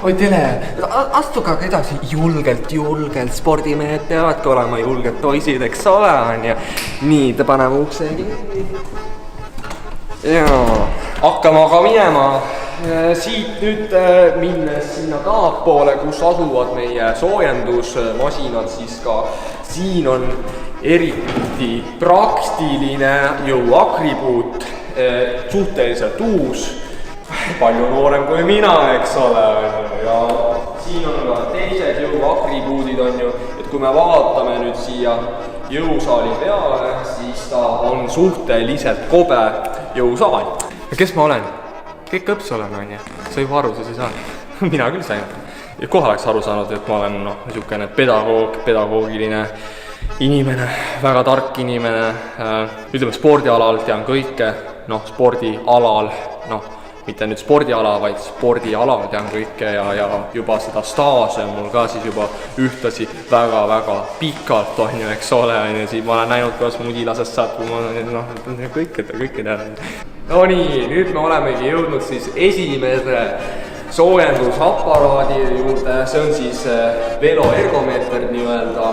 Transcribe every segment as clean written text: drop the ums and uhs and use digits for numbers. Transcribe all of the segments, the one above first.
oi tele, astuge aga edasi julgelt, spordimehed peavadki olema julged poisid, eks ole, on ju. Nii, te paneme ukse kinni. Jaa, hakkame aga minema siit nüüd minnes sinna tahapoole, kus asuvad meie soojendusmasinad, siis ka siin on eriti praktiline jõuakripuut, suhteliselt uus, palju noorem kui mina, eks ole, ja siin on ka teised jõuakripuudid, on ju, et kui me vaatame nüüd siia jõusaali peale, siis ta on suhteliselt kobe jõusaal. Ja kes ma olen? Kõik õps olen, on ju, sa juba aru, sa ei saanud. Mina küll sain. Ja kohe oleks aru saanud, et ma olen niisugune pedagoogiline inimene, väga tark inimene, ütleme spordialal tean kõike, spordialal, mitte nüüd spordiala, vaid spordialal tean kõike ja juba seda staaži on mul ka siis juba ühtlasi väga-väga pikalt on ju, eks ole, siin ma olen näinud, kuidas mudilasest saab, kui ma kõike tean. No nii, nüüd me olemegi jõudnud siis esimese soojendusaparaadi juurde, see on siis veloergomeeter nii-öelda,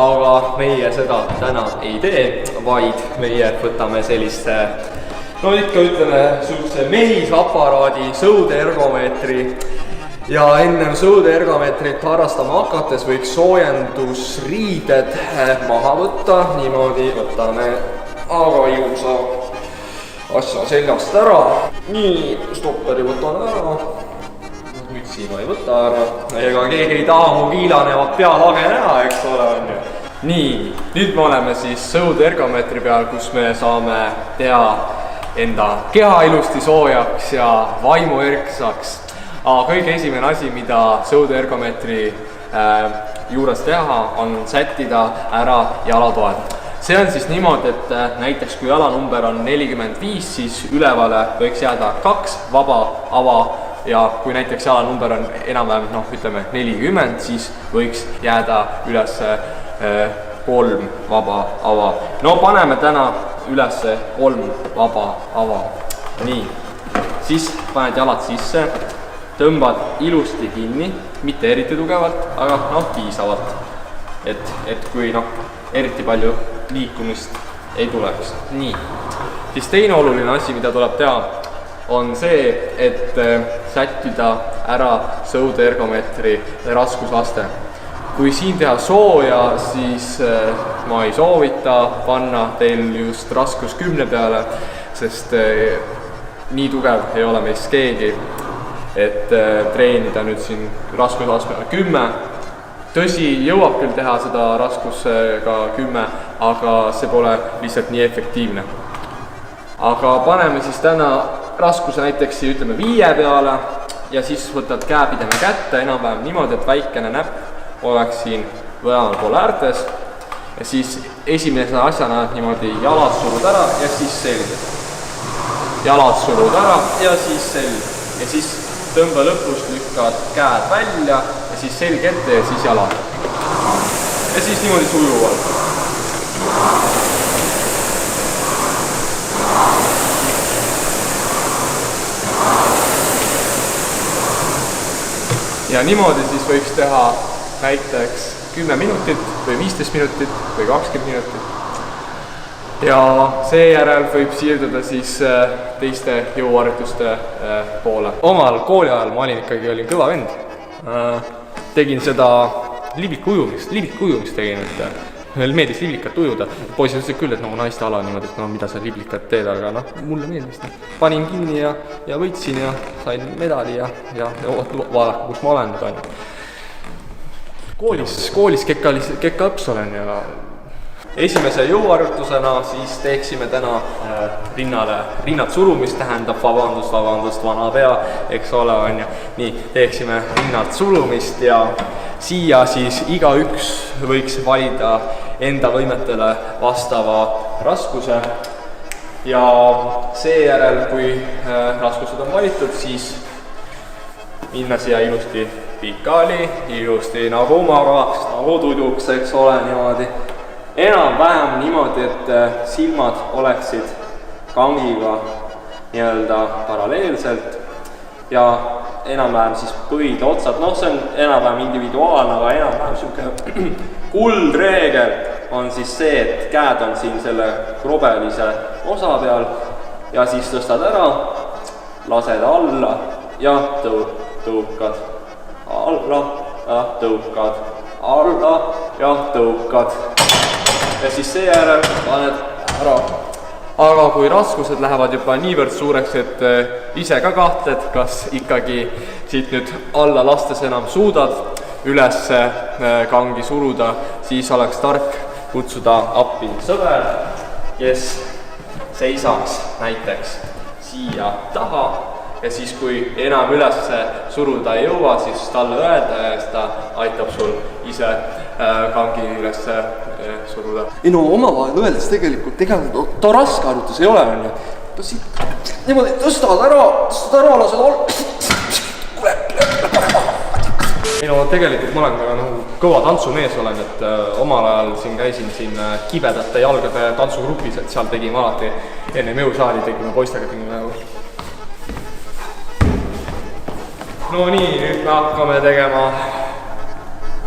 aga meie seda täna ei tee, vaid meie võtame selliste ikka ütleme sellise mehisaparaadi, sõudeergomeetri ja ennem sõudeergomeetrit harrastama hakates võiks soojendusriided maha võtta, niimoodi võtame aga ilusa asja seljast ära. Nii, stopperi võtan ära, mütsi ma ei võta ära, ega keegi ei taha mu kiilanevat pealage näha, eks ole, on ju. Nii, nüüd me oleme siis sõudeergomeetri peal, kus me saame teha enda keha ilusti soojaks ja vaimu erksaks. Aga kõige esimene asi, mida sõudeergomeetri juures teha, on sättida ära jalatoed. See on siis niimoodi, et näiteks kui jalanumber on 45, siis ülevale võiks jääda 2 vaba ava ja kui näiteks jalanumber on enam-vähem, ütleme 40, siis võiks jääda üles 3 vaba ava. No paneme täna ülesse 3 vaba ava. Nii, siis paned jalad sisse, tõmbad ilusti kinni, mitte eriti tugevalt, aga piisavalt, et kui eriti palju liikumist ei tuleks. Nii, siis teine oluline asi, mida tuleb teha, on see, et sättida ära sõudeergomeetri raskusaste. Kui siin teha sooja, siis ma ei soovita panna teil just raskus 10 peale, sest nii tugev ei ole meist keegi, et treenida nüüd siin raskusastmele 10. Tõsi, jõuab küll teha seda raskusega 10, aga see pole lihtsalt nii efektiivne. Aga paneme siis täna raskuse näiteks ütleme 5 peale ja siis võtad käepideme kätte enam-vähem niimoodi, et väikene näpp oleks siin mõlemal pool äärtes ja siis esimese asjana niimoodi jalad surud ära ja siis selg. Jalad surud ära ja siis selg. Ja siis tõmba lõpus lükkad käed välja ja siis selg ette ja siis jalad. Ja siis niimoodi sujuvalt. Ja niimoodi siis võiks teha näiteks 10 minutit või 15 minutit või 20 minutit. Ja seejärel võib siirduda siis teiste jõuharjutuste poole. Omal kooliajal ma olin kõva vend. Tegin seda liblikujumist tegin, et meeldis liblikat ujuda. Poisid ütlesid küll, et naiste ala niimoodi, et mida sa liblikat teed, aga mulle meeldis. Panin kinni ja võitsin ja sain medali ja vaadake, kus ma olen nüüd. Koolis kekka õps olen ja esimese jõuharjutusena siis teeksime täna rinnad surumist, tähendab vabandust, vana pea, eks ole, on ju. Nii, teeksime rinnad surumist ja siia siis igaüks võiks valida enda võimetele vastava raskuse ja seejärel, kui raskused on valitud, siis minna siia ilusti pikali, ilusti nagu magaks, nagu tuduks, eks ole, niimoodi. Enam-vähem niimoodi, et silmad oleksid kangiga nii-öelda paralleelselt ja enam-vähem siis põide otsad, noh see on enam-vähem individuaalne, aga enam-vähem siuke kuldreegel on siis see, et käed on siin selle krobelise osa peal ja siis tõstad ära, lased alla ja tõukad alla ja tõukad alla ja tõukad ja siis seejärel paned ära. Aga kui raskused lähevad juba niivõrd suureks, et ise ka kahtled, kas ikkagi siit nüüd alla lastes enam suudad üles kangi suruda, siis oleks tark kutsuda appi sõber, kes seisaks näiteks siia taha ja siis, kui enam üles suruda ei jõua, siis talle öelda ja siis ta aitab sul ise kangi üles suruda. Ei no omavahel öeldes tegelikult ta raske harjutus ei ole, on ju. Ta siit niimoodi tõstad ära, lased all. Ei no tegelikult ma olen ka nagu kõva tantsumees olen, et omal ajal siin käisin siin kibedate jalgade tantsugrupis, et seal tegime alati enne jõusaali, tegime poistega nagu. No nii, nüüd me hakkame tegema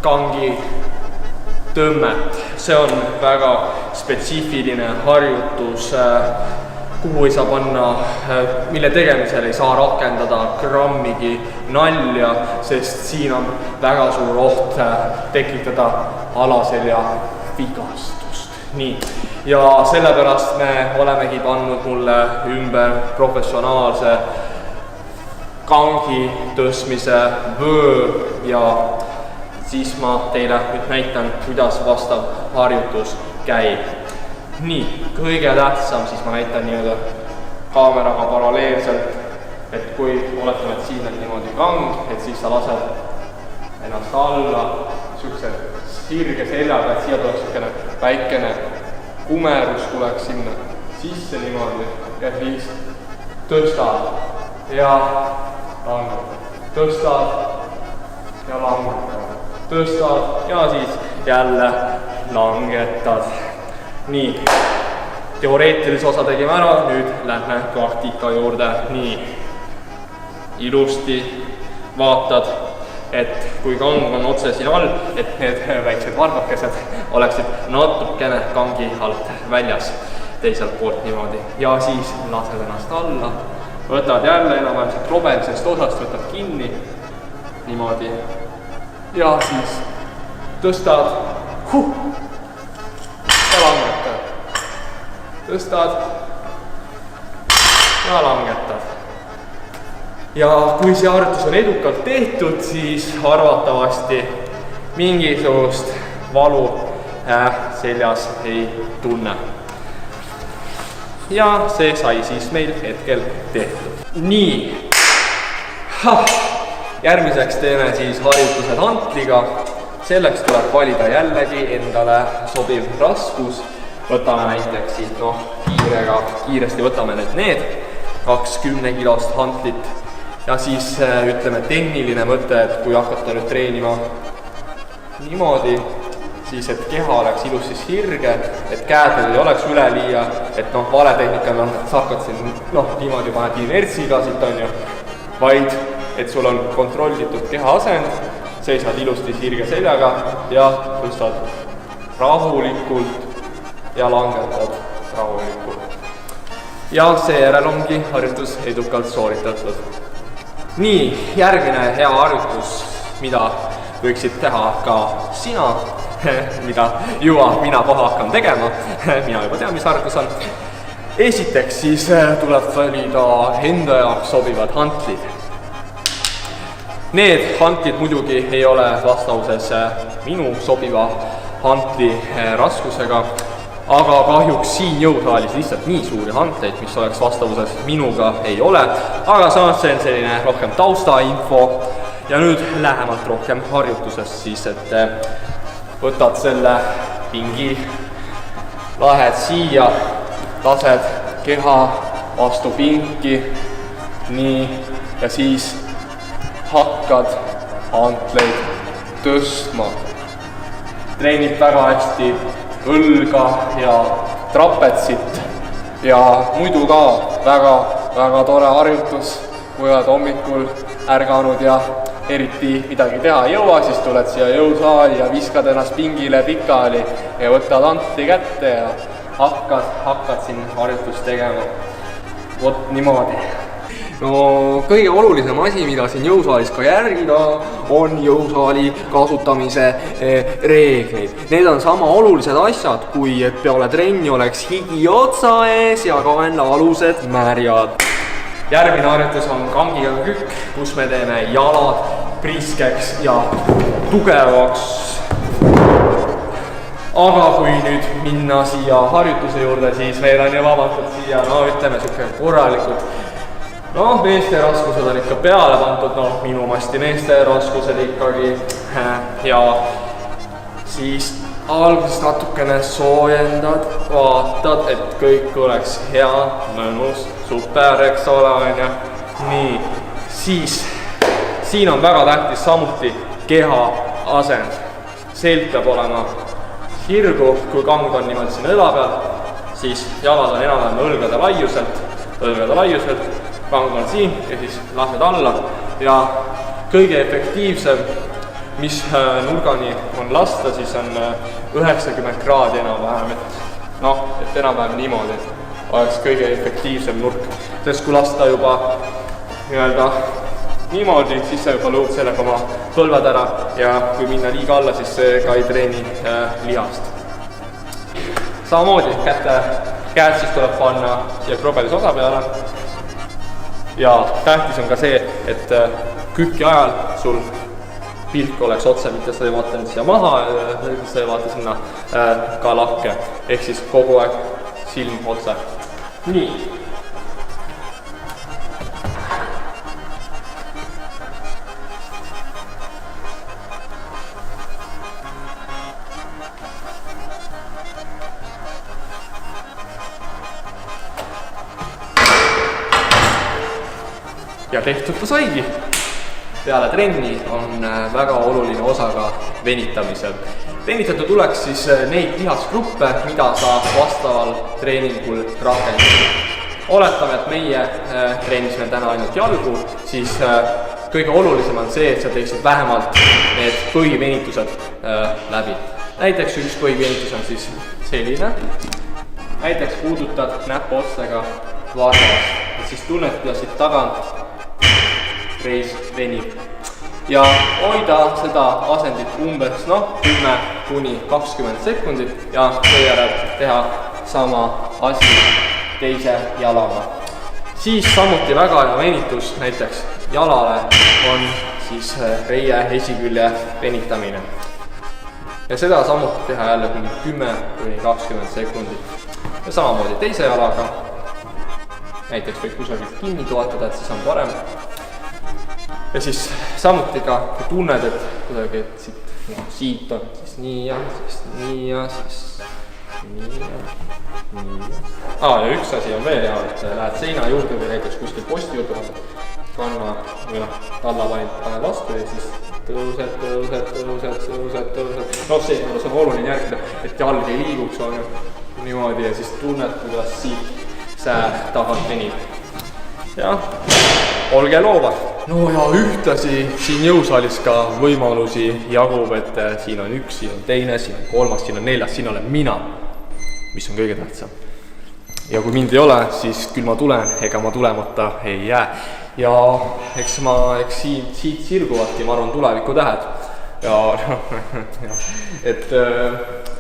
kangi tõmmet. See on väga spetsiifiline harjutus, kuhu ei saa panna, mille tegemisel ei saa rakendada grammigi nalja, sest siin on väga suur oht tekitada alaselja vigastust. Nii, ja sellepärast me olemegi pannud mulle ümber professionaalse kangi tõstmise vöör ja siis ma teile nüüd näitan, kuidas vastav harjutus käib. Nii, kõige tähtsam, siis ma näitan nii-öelda kaameraga paralleelselt, et kui oletame, et siin on niimoodi kang, et siis sa lased ennast alla, siukse sirge seljaga, et siia tuleks siukene väikene kumerus tuleks sinna sisse niimoodi ja siis tõstad ja langetad, tõstad ja langetad, tõstad ja siis jälle langetad. Nii, teoreetilise osa tegime ära, nüüd lähme praktika juurde. Nii, ilusti vaatad, et kui kang on otse siin all, et need väiksed varbakesed oleksid natukene kangi alt väljas teiselt poolt niimoodi. Ja siis lased ennast alla, võtad jälle enam-vähem siit robelisest osast, võtad kinni niimoodi ja siis tõstad ja langetad, tõstad ja langetad. Ja kui see harjutus on edukalt tehtud, siis arvatavasti mingisugust valu seljas ei tunne. Ja see sai siis meil hetkel tehtud. Nii, järgmiseks teeme siis harjutused hantliga. Selleks tuleb valida jällegi endale sobiv raskus. Võtame näiteks siit kiiresti võtame need 20 kilost hantlit ja siis ütleme tehniline mõte, et kui hakata nüüd treenima niimoodi, siis et keha oleks ilusti sirge, et käedel ei oleks üleliia, et vale tehnikana sa hakkad siin niimoodi paned inertsiga siit on ju, vaid et sul on kontrollitud keha asend, seisad ilusti sirge seljaga ja tõstad rahulikult ja langetad rahulikult. Ja seejärel ongi harjutus edukalt sooritatud. Nii, järgmine hea harjutus, mida võiksid teha ka sina, mida mina kohe hakkan tegema, mina juba tean, mis harjutus on. Esiteks siis tuleb valida enda jaoks sobivad hantlid. Need hantlid muidugi ei ole vastavuses minu sobiva hantli raskusega, aga kahjuks siin jõusaalis lihtsalt nii suuri hantleid, mis oleks vastavuses minuga ei ole, aga samas see on selline rohkem taustainfo ja nüüd lähemalt rohkem harjutusest siis, et võtad selle pingi, lähed siia, lased keha vastu pinki, nii, ja siis hakkad hantleid tõstma. Treenib väga hästi õlga ja trapetsit ja muidu ka väga tore harjutus, kui oled hommikul ärganud ja eriti midagi teha ei jõua, siis tuled siia jõusaali ja viskad ennast pingile pikali ja võtad anti kätte ja hakkad siin harjutust tegema. Vot niimoodi. No kõige olulisem asi, mida siin jõusaalis ka järgida, on jõusaali kasutamise reeglid. Need on sama olulised asjad, kui peale trenni oleks higi otsa ees ja kaenlaalused märjad. Järgmine harjutus on kangiga kükk, kus me teeme jalad priskeks ja tugevaks. Aga kui nüüd minna siia harjutuse juurde, siis meil on ju vabatud siia, no ütleme siuke korralikult. No meeste raskused on ikka peale pandud, no minu masti meeste raskused ikkagi. Ja siis alguses natukene soojendad, vaatad, et kõik oleks hea, mõnus, super, eks ole, on ju. Nii, siis siin on väga tähtis samuti keha asend. Selg peab olema sirgu, kui kang on niimoodi siin õla peal, siis jalad on enam-vähem õlgade laiuselt, kang on siin ja siis lased alla ja kõige efektiivsem, mis nurgani on lasta, siis on 90 kraadi enam-vähem, et enam-vähem niimoodi oleks kõige efektiivsem nurk, sest kui lasta juba niimoodi, siis sa juba lõud sellega oma põlved ära ja kui minna liiga alla, siis see ka ei treeni lihast. Samamoodi käed siis tuleb panna siia krobelis osa peale ja tähtis on ka see, et kükki ajal sul pilk oleks otse, mitte sa ei vaata nüüd siia maha, sa ei vaata sinna ka lakke, ehk siis kogu aeg silm otse. Nii. Ja tehtud ta saigi. Peale trenni on väga oluline osa ka venitamisel. Venitada tuleks siis neid lihasgruppe, mida sa vastaval treeningul rakendad. Oletame, et meie treenisime täna ainult jalgu, siis kõige olulisem on see, et sa teeksid vähemalt need põhivenitused läbi. Näiteks üks põhivenitus on siis selline. Näiteks puudutad näpuotsega varvast, et siis tunned, kuidas siit tagant reis venib. Ja hoida seda asendit umbes 10–20 sekundit ja seejärel teha sama asi teise jalaga. Siis samuti väga hea venitus näiteks jalale on siis reie esikülje venitamine. Ja seda samuti teha jälle 10–20 sekundit. Ja samamoodi teise jalaga. Näiteks võid kusagilt kinni toetada, et siis on parem. Ja siis samuti ka, kui tunned, et kuidagi, et siit on, siis nii ja siis nii ja. Ja üks asi on veel hea, et lähed seina juurde või näiteks kuskil posti juurde, kanna või talla pane vastu ja siis tõused. No see on oluline järgida, et jalg ei liiguks on niimoodi ja siis tunned, kuidas siit sää tagant venib. Ja olge loovad. No ja ühtlasi siin jõusaalis ka võimalusi jagub, et siin on üks, siin on teine, siin on kolmas, siin on neljas, siin olen mina, mis on kõige tähtsam. Ja kui mind ei ole, siis küll ma tulen, ega ma tulemata ei jää. Ja eks siit sirguvadki, ma arvan, tuleviku tähed.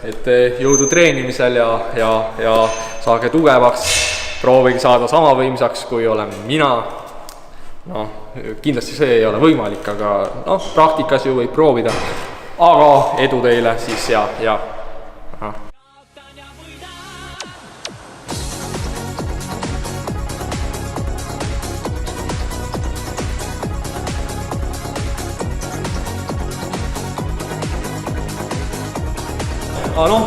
Et jõudu treenimisel ja saage tugevaks, proovige saada sama võimsaks, kui olen mina. Kindlasti see ei ole võimalik, aga praktikas ju võib proovida. Aga edu teile siis ja.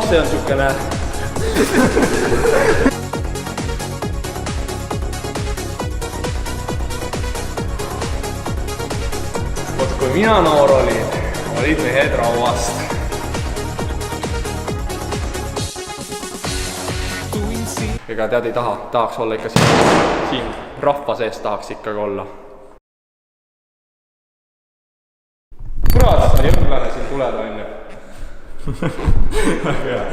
See on sükene. Kui mina noor olid mehed rauast. Ega tead ei tahaks olla ikka siin rahva sees tahaks ikkagi olla. nurgale siin tuled, on ju. väga hea.